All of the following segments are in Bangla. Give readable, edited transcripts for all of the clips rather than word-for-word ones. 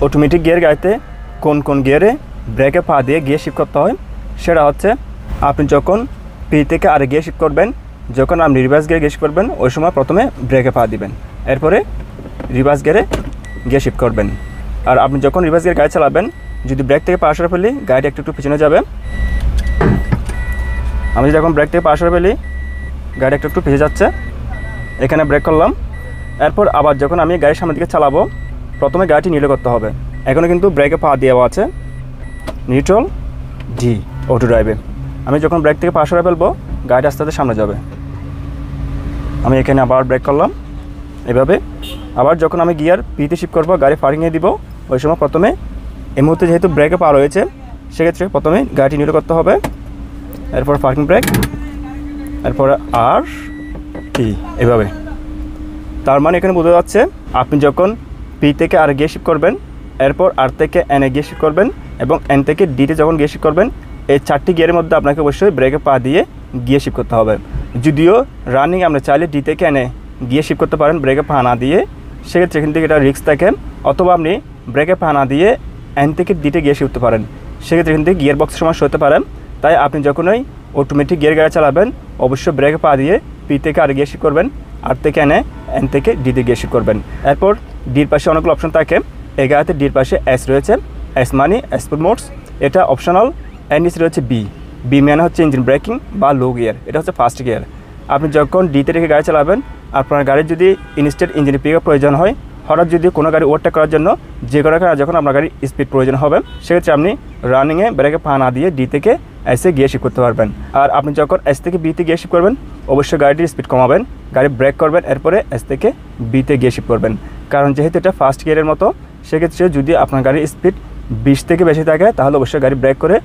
অটোমেটিক গিয়ার গাড়িতে কোন কোন গিয়ারে ব্রেকে পা দিয়ে গিয়ার শিফট করতে হয় সেটা হচ্ছে আপনি যখন পি থেকে আর গিয়ার শিফট করবেন, যখন আপনি রিভার্স গিয়ারে গিয়ার শিফট করবেন ওই সময় প্রথমে ব্রেকে পা দিবেন, এরপরে রিভার্স গিয়ারে গিয়ার শিফট করবেন। আর আপনি যখন রিভার্স গিয়ার গাড়ি চালাবেন, যদি ব্রেক থেকে পা সরে ফেলি গাড়িটা একটু পিছনে যাবে। আমি যখন ব্রেক থেকে পা সরে ফেলি গাড়ি একটু পিছিয়ে যাচ্ছে, এখানে ব্রেক করলাম। এরপর আবার যখন আমি গাড়ির সামনের দিকে চালাবো প্রথমে গাড়িটি নিউট্রাল করতে হবে। এখনও কিন্তু ব্রেকে পা দেওয়া আছে, নিউট্রাল ডি অটো ড্রাইভে। আমি যখন ব্রেক থেকে পা সরে ফেলবো গাড়িটা আস্তে আস্তে সামনে যাবে। আমি এখানে আবার ব্রেক করলাম এভাবে। আবার যখন আমি গিয়ার পিতে শিফট করবো, গাড়ি পার্কিংয়ে দিব, ওই সময় প্রথমে এই মুহূর্তে যেহেতু ব্রেকে পা রয়েছে সেক্ষেত্রে প্রথমে গাড়িটি নিউট্রাল করতে হবে, এরপর পার্কিং ব্রেক, এরপর আর টি এভাবে। তার মানে এখানে বোঝা যাচ্ছে আপনি যখন পি থেকে আর গিয়ার শিফট করবেন, এরপর আর থেকে এন এ গিয়ার শিফট করবেন এবং এন থেকে ডিতে যখন গিয়ার শিফট করবেন, এই 4টি গিয়ারের মধ্যে আপনাকে অবশ্যই ব্রেকে পা দিয়ে গিয়ার শিফট করতে হবে। যদিও রানিং আমরা চাইলে ডি থেকে এনে গিয়ার শিফট করতে পারেন ব্রেকে পা না দিয়ে, সেক্ষেত্রে কিন্তু এটা রিস্ক থাকে। অথবা আপনি ব্রেকে পা না দিয়ে এন থেকে ডিতে গিয়ার শিফট করতে পারেন, সেক্ষেত্রে কিন্তু গিয়ার বক্সের সমস্যা হতে পারে। তাই আপনি যখনই অটোমেটিক গিয়ার গাড়ি চালাবেন অবশ্যই ব্রেকে পা দিয়ে পি থেকে আর গিয়ার শিফট করবেন, আর থেকে এন থেকে ডিতে গিয়ার শিফট করবেন। এরপর ডির পাশে অনেকগুলো অপশন থাকে। এই গাড়িতে ডির পাশে এস রয়েছে, এস মানে স্পোর্ট মোডস, এটা অপশনাল। এর নিচে রয়েছে বি মানে হচ্ছে ইঞ্জিন ব্রেকিং বা লো গিয়ার, এটা হচ্ছে ফার্স্ট গিয়ার। আপনি যখন ডিতে রেখে গাড়ি চালাবেন, আপনার গাড়ির যদি ইনস্ট্যান্ট ইঞ্জিনের পিকআপ প্রয়োজন হয়, হঠাৎ যদি কোনো গাড়ি ওভারটেক করার জন্য যে কোনো কারণে যখন আপনার গাড়ির স্পিড প্রয়োজন হবে, সেক্ষেত্রে আপনি রানিংয়ে ব্রেকে পা না দিয়ে ডি থেকে এসে গিয়ার শিফট করতে পারবেন। আর আপনি যখন এস থেকে বিতে গিয়ার শিফট করবেন অবশ্যই গাড়িটির স্পিড কমাবেন, গাড়ি ব্রেক করবেন, এরপরে এস থেকে বিতে গিয়ার শিফট করবেন। কারণ যেহেতু এটা ফার্স্ট গিয়ারের মতো, সেক্ষেত্রে যদি আপনার গাড়ির স্পিড 20 থেকে বেশি থাকে তাহলে অবশ্যই গাড়ি ব্রেক করে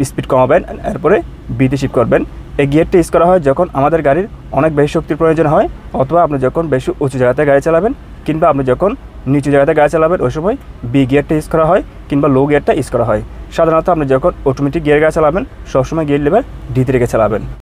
স্পিড কমাবেন, এরপরে বিতে শিফট করবেন। এই গিয়ারটা ইউজ করা হয় যখন আমাদের গাড়ির অনেক বেশি শক্তির প্রয়োজন হয়, অথবা আপনি যখন বেশি উঁচু জায়গাতে গাড়ি চালাবেন, কিংবা আপনি যখন নিচু জায়গাতে গাড়ি চালাবেন ওই সময় বি গিয়ারটা ইউজ করা হয়, কিংবা লো গিয়ারটা ইউজ করা হয়। সাধারণত আপনি যখন অটোমেটিক গিয়ার গাড়ি চালাবেন সবসময় গিয়ার লেভেল ডিতে রেখে চালাবেন।